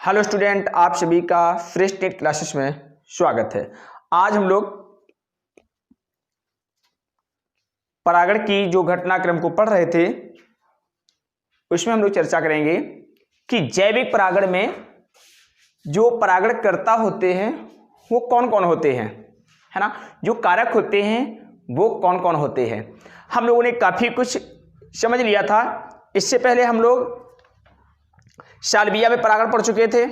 Hello student, आप सभी का फ्रेश टेट क्लासेस में स्वागत है। आज हम लोग परागण की जो घटनाक्रम को पढ़ रहे थे उसमें हम लोग चर्चा करेंगे कि जैविक परागण में जो परागणकर्ता होते हैं वो कौन कौन होते हैं, है ना। जो कारक होते हैं वो कौन कौन होते हैं। हम लोगों ने काफ़ी कुछ समझ लिया था। इससे पहले हम लोग साल्विया में परागण पढ़ चुके थे।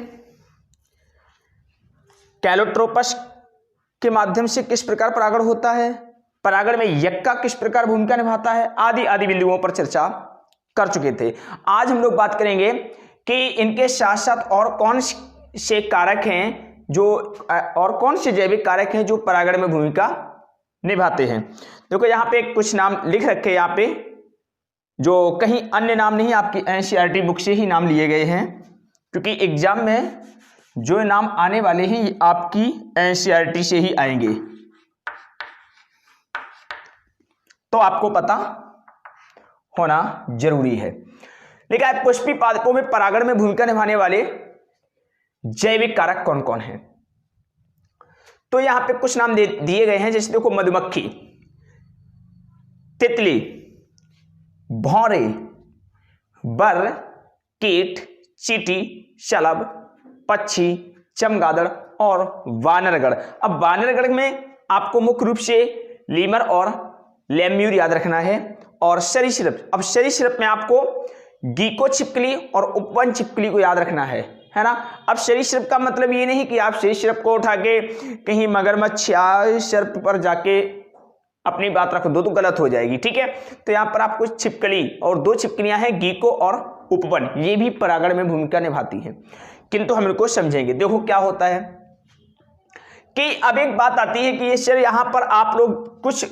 कैलोट्रोपस के माध्यम से किस प्रकार परागण होता है, परागण में यक्का किस प्रकार भूमिका निभाता है, आदि आदि बिंदुओं पर चर्चा कर चुके थे। आज हम लोग बात करेंगे कि इनके साथ साथ और कौन से कारक हैं और कौन से जैविक कारक हैं जो परागण में भूमिका निभाते हैं। देखो यहाँ पे कुछ नाम लिख रखे हैं, यहाँ पे जो कहीं अन्य नाम नहीं, आपकी एनसीईआरटी बुक से ही नाम लिए गए हैं, क्योंकि एग्जाम में जो नाम आने वाले हैं ये आपकी एनसीईआरटी से ही आएंगे, तो आपको पता होना जरूरी है। लेकिन पुष्पी पादपों में परागण में भूमिका निभाने वाले जैविक कारक कौन कौन हैं, तो यहां पे कुछ नाम दिए गए हैं। जैसे देखो, मधुमक्खी, तितली, भौरे, बर, कीट, चींटी, शलभ, पक्षी, चमगादड़ और वानरगण। अब वानरगण में आपको मुख्य रूप से लीमर और लेम्यूर याद रखना है। और सरीसृप, अब सरीसृप में आपको गीको छिपकली और उपवन छिपकली को याद रखना है ना। अब सरीसृप का मतलब ये नहीं कि आप सरीसृप को उठा के कहीं मगरमच्छ या सर्प पर जाके अपनी बात रखो दो तो गलत हो जाएगी, ठीक है। तो यहाँ पर आपको छिपकली और दो छिपकलियां हैं, गीको और उपवन, ये भी परागण में भूमिका निभाती हैं, किंतु हम इनको समझेंगे। देखो क्या होता है कि अब एक बात आती है कि ये सर यहां पर आप लोग कुछ,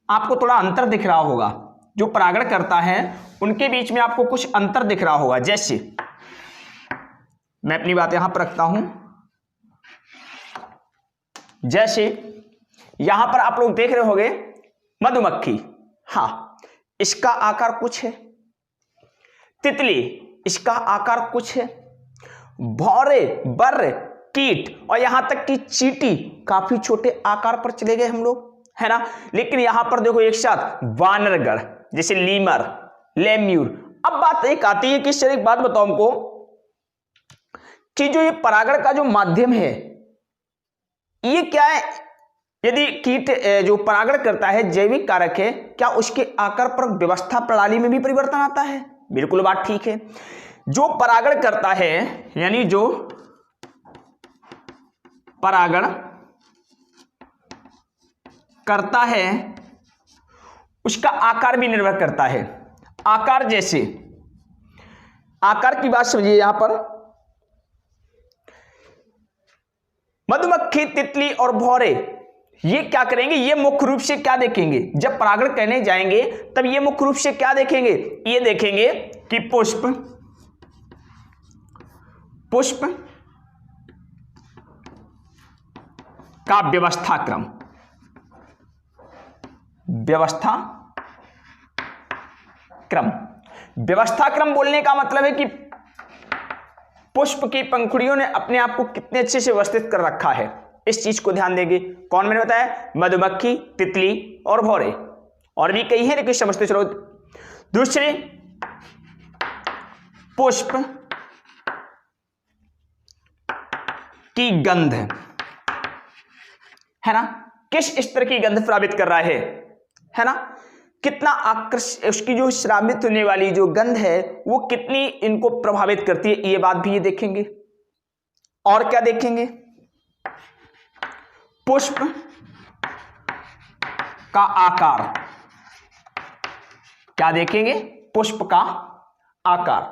आपको थोड़ा अंतर दिख रहा होगा, जो परागण करता है उनके बीच में आपको कुछ अंतर दिख रहा होगा। जैसे मैं अपनी बात यहां पर रखता हूं, जैसे यहां पर आप लोग देख रहे होंगे मधुमक्खी, हाँ इसका आकार कुछ है, तितली इसका आकार कुछ है, भौरे, बर, कीट और यहां तक कि चींटी काफी छोटे आकार पर चले गए हम लोग, है ना। लेकिन यहां पर देखो एक साथ वानरगण, जैसे लीमर, लेम्यूर। अब बात एक आती है कि सर एक बात बताओ हमको कि जो ये परागण का जो माध्यम है ये क्या है। यदि कीट जो परागण करता है जैविक कारक है, क्या उसके आकार पर व्यवस्था प्रणाली में भी परिवर्तन आता है? बिल्कुल बात ठीक है। जो परागण करता है यानी जो परागण करता है उसका आकार भी निर्भर करता है। आकार, जैसे आकार की बात समझिए, यहां पर मधुमक्खी, तितली और भौरे ये क्या करेंगे, ये मुख्य रूप से क्या देखेंगे, जब परागण करने जाएंगे तब ये मुख्य रूप से क्या देखेंगे, ये देखेंगे कि पुष्प का व्यवस्थाक्रम बोलने का मतलब है कि पुष्प की पंखुड़ियों ने अपने आप को कितने अच्छे से व्यवस्थित कर रखा है, इस चीज को ध्यान देंगे। कौन मैंने बताया, मधुमक्खी, तितली और भौरे, और भी कई हैं लेकिन समझते चलो। दूसरे, पुष्प की गंध, है ना, किस स्तर की गंध प्रभावित कर रहा है ना, कितना आकर्षक उसकी जो श्रावित होने वाली जो गंध है वो कितनी इनको प्रभावित करती है, ये बात भी ये देखेंगे। और क्या देखेंगे, पुष्प का आकार, क्या देखेंगे, पुष्प का आकार।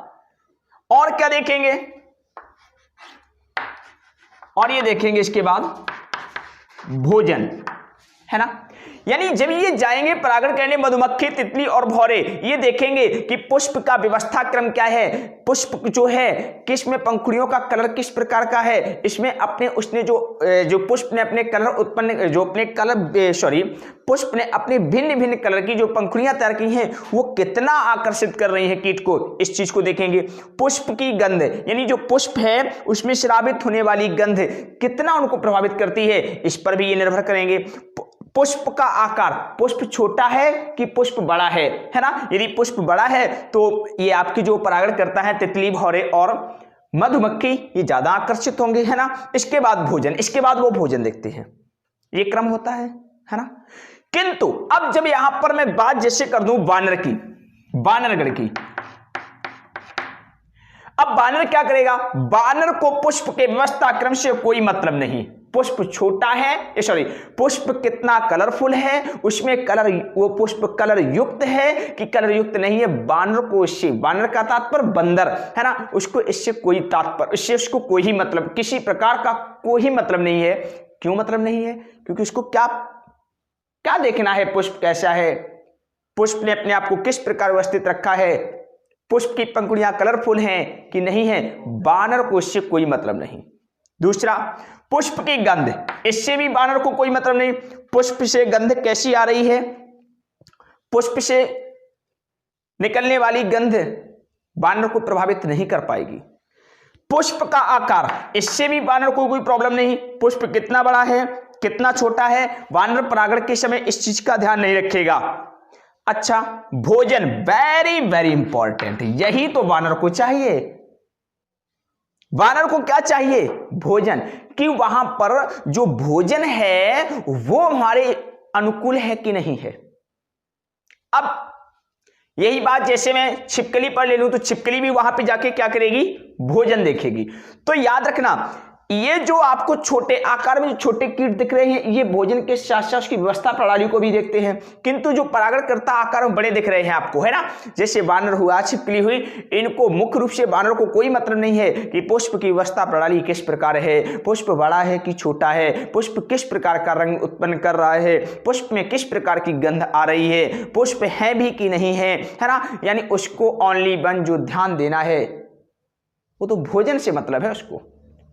और क्या देखेंगे, और ये देखेंगे इसके बाद भोजन, है ना। यानी जब ये जाएंगे परागण करने मधुमक्खी, तितली और भौरे, ये देखेंगे कि पुष्प का व्यवस्था क्रम क्या है, पुष्प जो है किसमें पंखुड़ियों का कलर किस प्रकार का है, इसमें अपने उसने जो पुष्प ने अपने कलर उत्पन्न, जो अपने कलर पुष्प ने अपने भिन्न भिन्न कलर की जो पंखुड़ियां तैयार की हैं वो कितना आकर्षित कर रही हैं कीट को, इस चीज को देखेंगे। पुष्प की गंध, यानी जो पुष्प है उसमें स्रावित होने वाली गंध कितना उनको प्रभावित करती है, इस पर भी ये निर्भर करेंगे। पुष्प का आकार, पुष्प छोटा है कि पुष्प बड़ा है ना, यदि पुष्प बड़ा है तो ये आपकी जो परागण करता है तितली, भौरे और मधुमक्खी ये ज्यादा आकर्षित होंगे, है ना। इसके बाद भोजन, इसके बाद वो भोजन देखते हैं, ये क्रम होता है ना। किंतु अब जब यहां पर मैं बात जैसे कर दूं वानर की, वानरगण की, अब वानर क्या करेगा, वानर को पुष्प के व्यवस्था क्रम से कोई मतलब नहीं, पुष्प छोटा है, सॉरी पुष्प कितना कलरफुल है, उसमें कलर, वो पुष्प कलर युक्त है कि कलर युक्त नहीं है, वानर को इससे, वानर का तात्पर्य बंदर है ना, उसको इससे कोई तात्पर्य, इससे उसको कोई ही मतलब, किसी प्रकार का कोई मतलब नहीं है। क्यों मतलब नहीं है, क्योंकि उसको क्या क्या देखना है, पुष्प कैसा है, पुष्प ने अपने आप को किस प्रकार व्यवस्थित रखा है, पुष्प की पंखुड़ियां कलरफुल हैं कि नहीं है, वानर को इससे कोई मतलब नहीं। दूसरा, पुष्प की गंध, इससे भी वानर को कोई मतलब नहीं, पुष्प से गंध कैसी आ रही है, पुष्प से निकलने वाली गंध वानर को प्रभावित नहीं कर पाएगी। पुष्प का आकार, इससे भी वानर को कोई प्रॉब्लम नहीं, पुष्प कितना बड़ा है कितना छोटा है, वानर परागण के समय इस चीज का ध्यान नहीं रखेगा। अच्छा, भोजन, वेरी वेरी इंपॉर्टेंट, यही तो वानर को चाहिए। वानर को क्या चाहिए, भोजन, कि वहां पर जो भोजन है वो हमारे अनुकूल है कि नहीं है। अब यही बात जैसे मैं छिपकली पर ले लूं तो छिपकली भी वहां पे जाके क्या करेगी, भोजन देखेगी। तो याद रखना, ये जो आपको छोटे आकार में जो छोटे कीट दिख रहे हैं ये भोजन के साथ साथ उसकी व्यवस्था प्रणाली को भी देखते हैं, किंतु जो परागण करता आकार में बड़े दिख रहे हैं आपको, है ना, जैसे वानर हुआ, छिपकली हुई, इनको मुख्य रूप से वानर को कोई मतलब नहीं है कि पुष्प की व्यवस्था प्रणाली किस प्रकार है, पुष्प बड़ा है कि छोटा है, पुष्प किस प्रकार का रंग उत्पन्न कर रहा है, पुष्प में किस प्रकार की गंध आ रही है, पुष्प है भी कि नहीं है ना। यानी उसको ओनली वन जो ध्यान देना है वो तो भोजन से मतलब है, उसको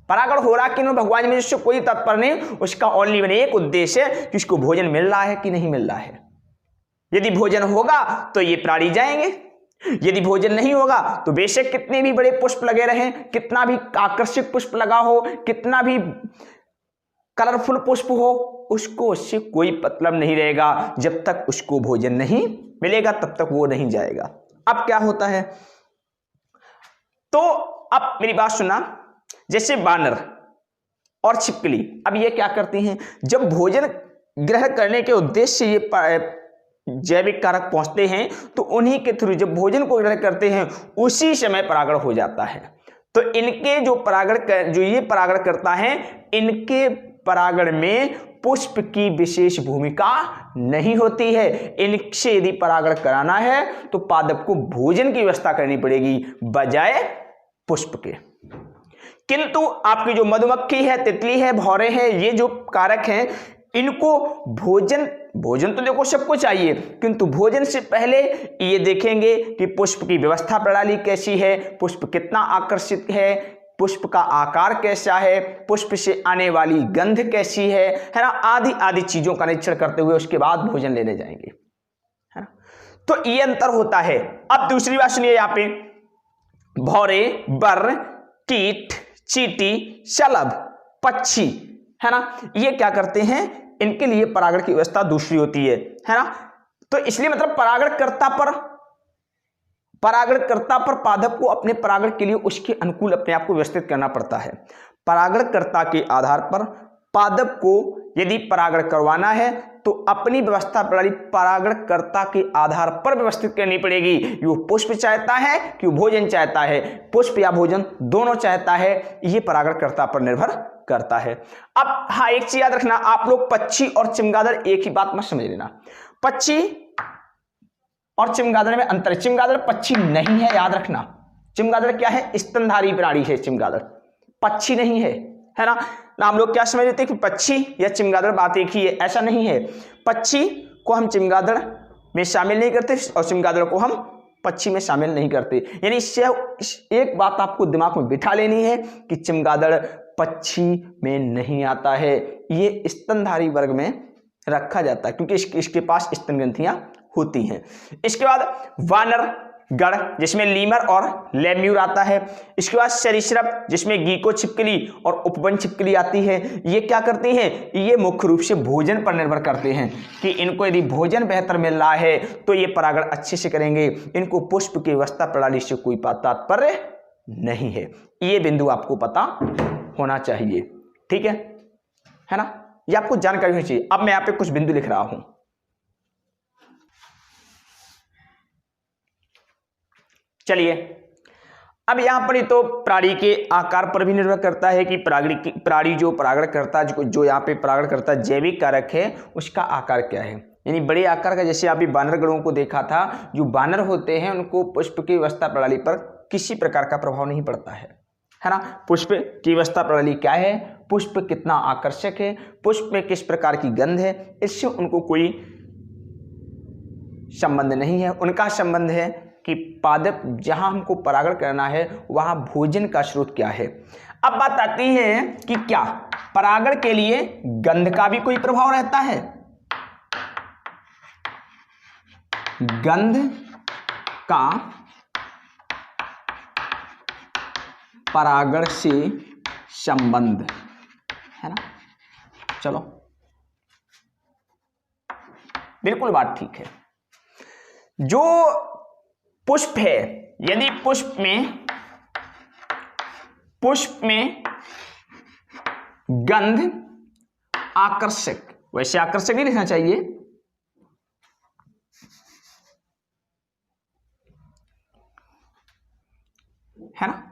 परागण हो रहा कि नहीं भगवान में उससे कोई तात्पर्य नहीं, उसका ओनली वन एक उद्देश्य है कि उसको भोजन मिल रहा है कि नहीं मिल रहा है। यदि भोजन होगा तो ये प्राणी जाएंगे, यदि भोजन नहीं होगा तो बेशक कितने भी बड़े पुष्प लगे रहे, कितना भी आकर्षक पुष्प लगा हो, कितना भी कलरफुल पुष्प हो, उसको उससे कोई मतलब नहीं रहेगा। जब तक उसको भोजन नहीं मिलेगा तब तक वो नहीं जाएगा। अब क्या होता है, तो अब मेरी बात सुना, जैसे वानर और छिपकली, अब ये क्या करती हैं, जब भोजन ग्रहण करने के उद्देश्य से ये जैविक कारक पहुंचते हैं तो उन्हीं के थ्रू जब भोजन को ग्रहण करते हैं उसी समय परागण हो जाता है। तो इनके जो ये परागण करता है, इनके परागण में पुष्प की विशेष भूमिका नहीं होती है। इनसे यदि परागण कराना है तो पादप को भोजन की व्यवस्था करनी पड़ेगी बजाय पुष्प के। किंतु आपकी जो मधुमक्खी है, तितली है, भौरे हैं, ये जो कारक हैं, इनको भोजन तो देखो सबको चाहिए, किंतु भोजन से पहले ये देखेंगे कि पुष्प की व्यवस्था प्रणाली कैसी है, पुष्प कितना आकर्षित है, पुष्प का आकार कैसा है, पुष्प से आने वाली गंध कैसी है ना, आदि आदि चीजों का निरीक्षण करते हुए उसके बाद भोजन लेने जाएंगे, है ना। तो ये अंतर होता है। अब दूसरी बात सुनिए, यहाँ पे भौरे, बर, कीट, चींटी, शलभ, पक्षी, है ना, ये क्या करते हैं, इनके लिए परागण की व्यवस्था दूसरी होती है ना। तो इसलिए मतलब परागणकर्ता पर पादप को अपने परागण के लिए उसके अनुकूल अपने आप को व्यवस्थित करना पड़ता है। परागणकर्ता के आधार पर पादप को यदि परागण करवाना है तो अपनी व्यवस्था प्रणाली परागणकर्ता के आधार पर व्यवस्थित करनी पड़ेगी। वो पुष्प चाहता है कि वो भोजन चाहता है, पुष्प या भोजन दोनों चाहता है, ये परागणकर्ता पर निर्भर करता है। अब हाँ, एक चीज याद रखना, आप लोग पक्षी और चमगादड़ एक ही बात मत समझ लेना। पक्षी और चमगादड़ में अंतर है, चमगादड़ पक्षी नहीं है, याद रखना। चमगादड़ क्या है, स्तनधारी प्राणी है चमगादड़, पक्षी नहीं है, है ना। ना हम लोग क्या समझ लेते हैं कि पक्षी या चमगादड़ बात एक ही है, ऐसा नहीं है। पक्षी को हम चमगादड़ में शामिल नहीं करते और चमगादड़ को हम पक्षी में शामिल नहीं करते। यानी इससे एक बात आपको दिमाग में बिठा लेनी है कि चमगादड़ पक्षी में नहीं आता है, ये स्तनधारी वर्ग में रखा जाता है क्योंकि इसके पास स्तन ग्रंथियां होती हैं। इसके बाद वानर गण जिसमें लीमर और लेम्यूर आता है। इसके बाद सरीसृप जिसमें गीको छिपकली और उपवन छिपकली आती है। ये क्या करती हैं, ये मुख्य रूप से भोजन पर निर्भर करते हैं कि इनको यदि भोजन बेहतर मिल रहा है तो ये परागण अच्छे से करेंगे। इनको पुष्प की अवस्था प्रणाली से कोई तात्पर्य नहीं है। ये बिंदु आपको पता होना चाहिए, ठीक है ना, ये आपको जानकारी होनी चाहिए। अब मैं यहाँ पे कुछ बिंदु लिख रहा हूं। चलिए अब यहां पर ही तो प्राणी के आकार पर भी निर्भर करता है कि प्राणी जो परागण करता है, जो यहाँ पे परागण करता है जैविक कारक है, उसका आकार क्या है। यानी बड़े आकार का, जैसे अभी बानर गणों को देखा था, जो बानर होते हैं उनको पुष्प की अवस्था प्रणाली पर किसी प्रकार का प्रभाव नहीं पड़ता है ना। पुष्प की अवस्था प्रणाली क्या है, पुष्प कितना आकर्षक है, पुष्प में किस प्रकार की गंध है, इससे उनको कोई संबंध नहीं है। उनका संबंध है कि पादप जहां हमको परागण करना है वहां भोजन का स्रोत क्या है। अब बात आती है कि क्या परागण के लिए गंध का भी कोई प्रभाव रहता है। गंध का परागण से संबंध है ना। चलो बिल्कुल बात ठीक है। जो पुष्प है, यदि पुष्प में गंध आकर्षक, वैसे आकर्षक नहीं लिखना चाहिए, है ना।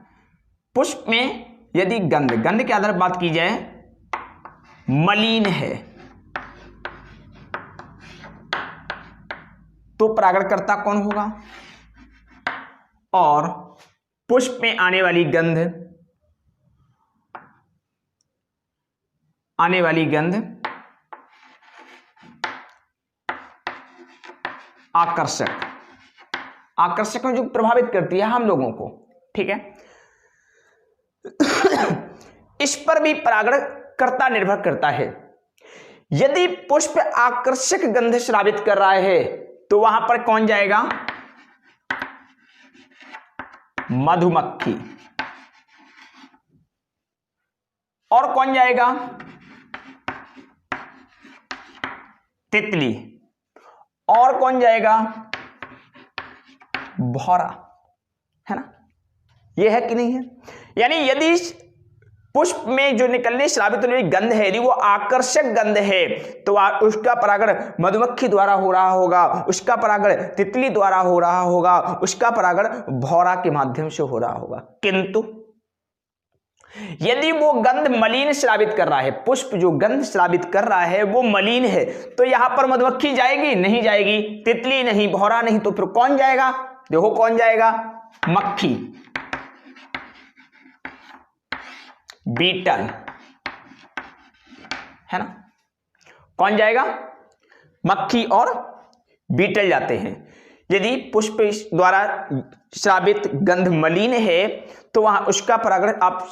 पुष्प में यदि गंध के आधार पर बात की जाए मलिन है तो परागणकर्ता कौन होगा। और पुष्प में आने वाली आकर्षक में जो प्रभावित करती है हम लोगों को, ठीक है। इस पर भी परागणकर्ता निर्भर करता है। यदि पुष्प आकर्षक गंध स्रावित कर रहा है तो वहां पर कौन जाएगा, मधुमक्खी। और कौन जाएगा, तितली। और कौन जाएगा, भौरा, है ना। यह है कि नहीं है। यानी यदि पुष्प में जो निकलने श्रावित होने वाली गंध है, यदि वो आकर्षक गंध है तो उसका परागण मधुमक्खी द्वारा हो रहा होगा, उसका परागण तितली द्वारा हो रहा होगा, उसका परागण भौरा के माध्यम से हो रहा होगा। किंतु यदि वो गंध मलिन श्रावित कर रहा है, पुष्प जो गंध श्रावित कर रहा है वो मलिन है, तो यहां पर मधुमक्खी जाएगी, नहीं जाएगी, तितली नहीं, भौरा नहीं, तो फिर कौन जाएगा, देखो कौन जाएगा, मक्खी, बीटल, है ना। कौन जाएगा, मक्खी और बीटल जाते हैं। यदि पुष्प द्वारा श्रावित गंध मलिन है तो वहां उसका परागण आप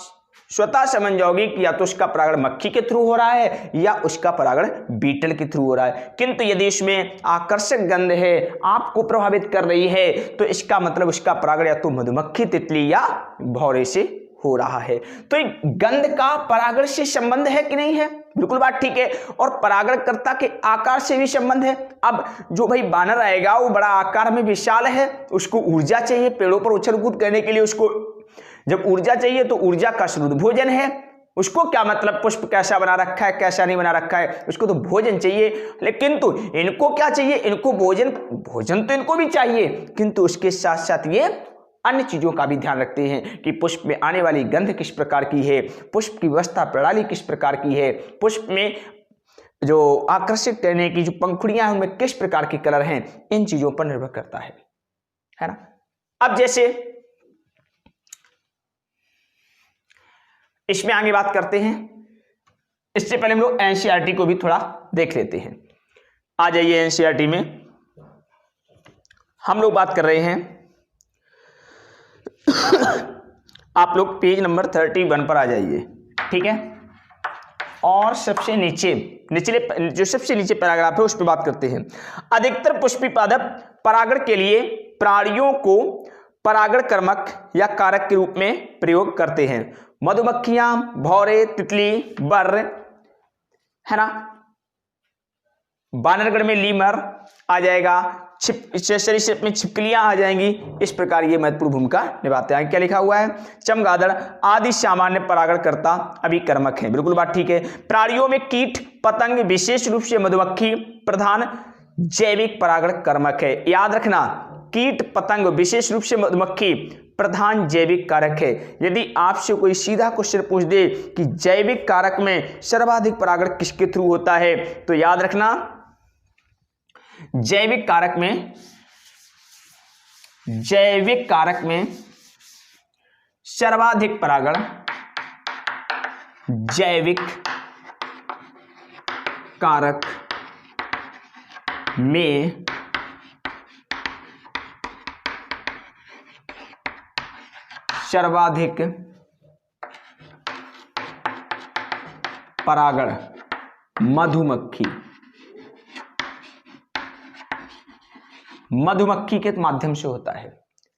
स्वतः समझ जाओगे कि या तो उसका परागण मक्खी के थ्रू हो रहा है या उसका परागण बीटल के थ्रू हो रहा है। किंतु यदि इसमें आकर्षक गंध है, आपको प्रभावित कर रही है, तो इसका मतलब उसका परागण या तो मधुमक्खी, तितली या भौरे से हो रहा है। तो गंध का परागण से संबंध है कि नहीं है, बिल्कुल बात ठीक है। और परागणकर्ता के आकार से भी संबंध है। अब जो भाई बानर आएगा वो बड़ा आकार में विशाल है, उसको ऊर्जा चाहिए पेड़ों पर उछल कूद करने के लिए। उसको जब ऊर्जा चाहिए तो ऊर्जा का स्रोत भोजन है। उसको क्या मतलब पुष्प कैसा बना रखा है कैसा नहीं बना रखा है, उसको तो भोजन चाहिए। लेकिन तो इनको क्या चाहिए, इनको भोजन तो इनको भी चाहिए, किंतु उसके साथ साथ ये अन्य चीजों का भी ध्यान रखते हैं कि पुष्प में आने वाली गंध किस प्रकार की है, पुष्प की व्यवस्था प्रणाली किस प्रकार की है, पुष्प में जो आकर्षित करने की जो पंखुड़ियां हैं उनमें किस प्रकार के कलर हैं, इन चीजों पर निर्भर करता है ना। अब जैसे इसमें आगे बात करते हैं इससे पहले हम लोग एनसीईआरटी को भी थोड़ा देख लेते हैं। आ जाइए एनसीईआरटी में, हम लोग बात कर रहे हैं आप लोग पेज नंबर 31 पर आ जाइए, ठीक है। और सबसे निचले जो सबसे नीचे पैराग्राफ है उस पर बात करते हैं। अधिकतर पुष्पी पादप परागण के लिए प्राणियों को परागण कर्मक या कारक के रूप में प्रयोग करते हैं। मधुमक्खियां, भौरे, तितली, बर, है ना, बानरगढ़ में लीमर आ जाएगा, सरीसृप में छिपकलियां आ जाएंगी। इस प्रकार ये महत्वपूर्ण भूमिका निभाते हैं। क्या लिखा हुआ है? चमगादड़ आदि सामान्य परागणकर्ता अभिकर्मक हैं। बिल्कुल बात ठीक है। प्राणियों में कीट पतंग विशेष रूप से मधुमक्खी प्रधान जैविक परागण कर्मक है। याद रखना, कीट पतंग विशेष रूप से मधुमक्खी प्रधान जैविक कारक है। यदि आपसे कोई सीधा क्वेश्चन पूछ दे कि जैविक कारक में सर्वाधिक परागण किसके थ्रू होता है, तो याद रखना जैविक कारक में सर्वाधिक परागण जैविक कारक में सर्वाधिक परागण मधुमक्खी के माध्यम से होता है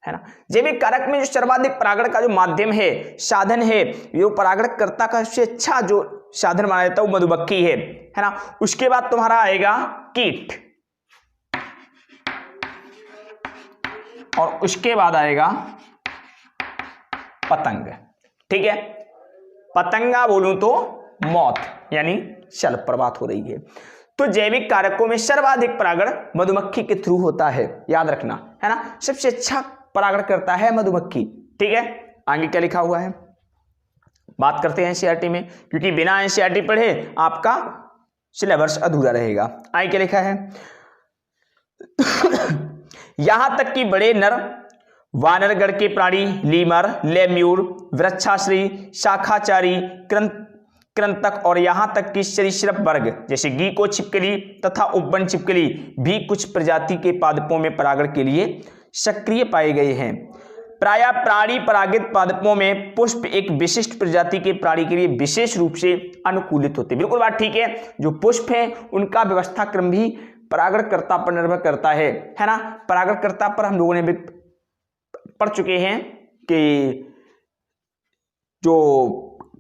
ना। जैविक कारक में जो सर्वाधिक परागण का जो माध्यम है, साधन है, जो परागणकर्ता का सबसे अच्छा जो साधन माना जाता है वो मधुमक्खी है ना। उसके बाद तुम्हारा आएगा कीट, और उसके बाद आएगा पतंग, ठीक है। पतंगा बोलूं तो मौत, यानी शल प्रभात हो रही है। तो जैविक कारकों में सर्वाधिक परागण मधुमक्खी के थ्रू होता है, याद रखना, है ना। सबसे अच्छा परागण करता है मधुमक्खी, ठीक है। आगे क्या लिखा हुआ है बात करते हैं एनसीईआरटी में, क्योंकि बिना एनसीईआरटी पढ़े आपका सिलेबस अधूरा रहेगा। आगे क्या लिखा है? यहां तक कि बड़े नर वानरगढ़ के प्राणी लीमर, लेम्यूर, वृक्षाश्री, शाखाचारी, कृंतक और यहां तक कि सरीसृप वर्ग जैसे गीको छिपकली तथा उपवन छिपकली भी कुछ प्रजाति के पादपों में परागण के लिए सक्रिय पाए गए हैं। प्रायः प्राणी परागित पादपों में पुष्प एक विशिष्ट प्रजाति के प्राणी के लिए विशेष रूप से अनुकूलित होते हैं। बिल्कुल बात ठीक है। जो पुष्प है उनका व्यवस्था क्रम भी परागणकर्ता पर निर्भर करता है ना। परागणकर्ता पर हम लोगों ने भी पढ़ चुके हैं कि जो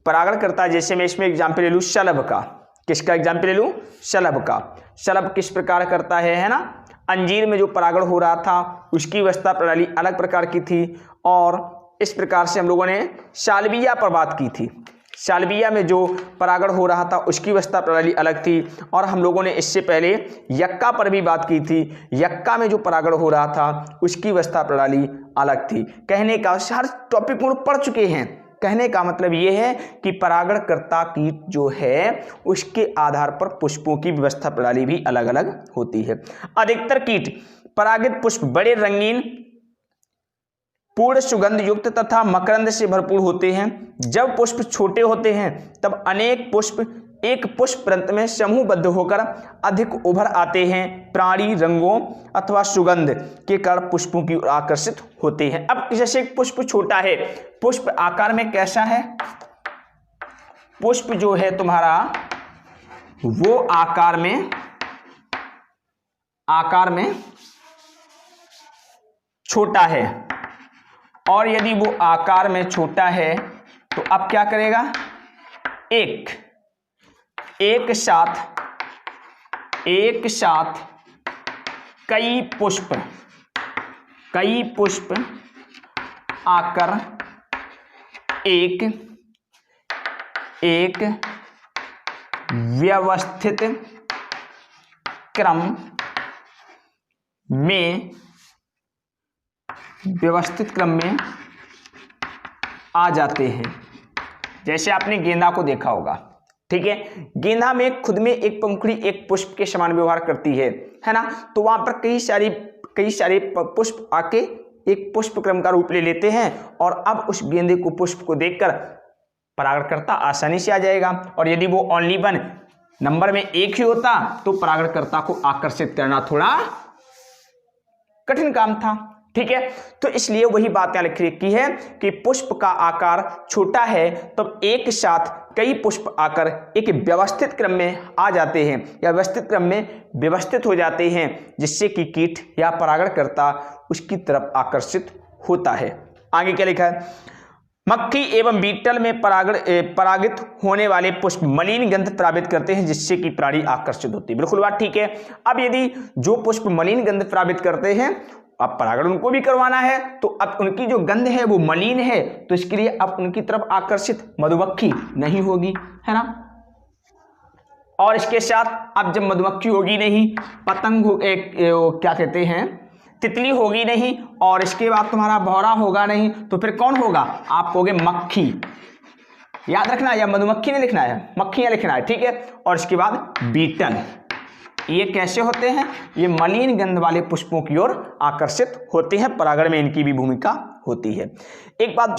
परागणकर्ता, जैसे मैं इसमें एग्जाम्पल ले लूँ शलभ का, किसका एग्जाम्पल ले लूँ? शलभ का। शलभ किस प्रकार करता है ना। अंजीर में जो परागण हो रहा था उसकी व्यवस्था प्रणाली अलग प्रकार की थी, और इस प्रकार से हम लोगों ने सालविया पर बात की थी। सालविया में जो परागण हो रहा था उसकी व्यवस्था प्रणाली अलग थी, और हम लोगों ने इससे पहले यक्का पर भी बात की थी। यक्का में जो परागण हो रहा था उसकी व्यवस्था प्रणाली अलग थी। कहने का हर टॉपिक में पढ़ चुके हैं। कहने का मतलब ये है कि परागणकर्ता कीट जो है उसके आधार पर पुष्पों की व्यवस्था प्रणाली भी अलग अलग होती है। अधिकतर कीट परागित पुष्प बड़े रंगीन, पूर्ण सुगंध युक्त तथा मकरंद से भरपूर होते हैं। जब पुष्प छोटे होते हैं तब अनेक पुष्प एक पुष्प प्रंत में समूहबद्ध होकर अधिक उभर आते हैं। प्राणी रंगों अथवा सुगंध के कारण पुष्पों की ओर आकर्षित होते हैं। अब जैसे पुष्प छोटा है, पुष्प आकार में कैसा है? पुष्प जो है तुम्हारा वो आकार में छोटा है, और यदि वो आकार में छोटा है तो अब क्या करेगा? एक साथ कई पुष्प आकर एक व्यवस्थित क्रम में आ जाते हैं। जैसे आपने गेंदा को देखा होगा, ठीक है। गेंदा में खुद में एक पंखुड़ी एक पुष्प के समान व्यवहार करती है ना। तो वहां पर कई सारे पुष्प आके एक पुष्प क्रम का रूप ले लेते हैं, और अब उस गेंदे को पुष्प को देखकर परागणकर्ता आसानी से आ जाएगा। और यदि वो ओनली वन नंबर में एक ही होता तो परागणकर्ता को आकर्षित करना थोड़ा कठिन काम था। ठीक है, तो इसलिए वही बात यहां लिख रखी है कि पुष्प का आकार छोटा है तब एक साथ कई पुष्प आकर एक व्यवस्थित क्रम में आ जाते हैं या व्यवस्थित क्रम में व्यवस्थित हो जाते हैं, जिससे कि कीट या परागणकर्ता उसकी तरफ आकर्षित होता है। आगे क्या लिखा है, मक्खी एवं बीटल में परागित होने वाले पुष्प मलिन गंध प्राप्त करते हैं, जिससे कि प्राणी आकर्षित होती है। बिल्कुल बात ठीक है। अब यदि जो पुष्प मलिन गंध प्राप्त करते हैं, अब परागण उनको भी करवाना है, तो अब उनकी जो गंध है वो मलिन है, तो इसके लिए अब उनकी तरफ आकर्षित मधुमक्खी नहीं होगी, है ना। और इसके साथ अब जब मधुमक्खी होगी नहीं, पतंग क्या कहते हैं, तितली होगी नहीं, और इसके बाद तुम्हारा भौरा होगा नहीं, तो फिर कौन होगा, आप कहोगे मक्खी। याद रखना, या मधुमक्खी नहीं लिखना है, मक्खियां लिखना है, ठीक है। और इसके बाद बीटल, ये कैसे होते हैं, ये मलिन गंध वाले पुष्पों की ओर आकर्षित होते हैं, परागण में इनकी भी भूमिका होती है। एक बात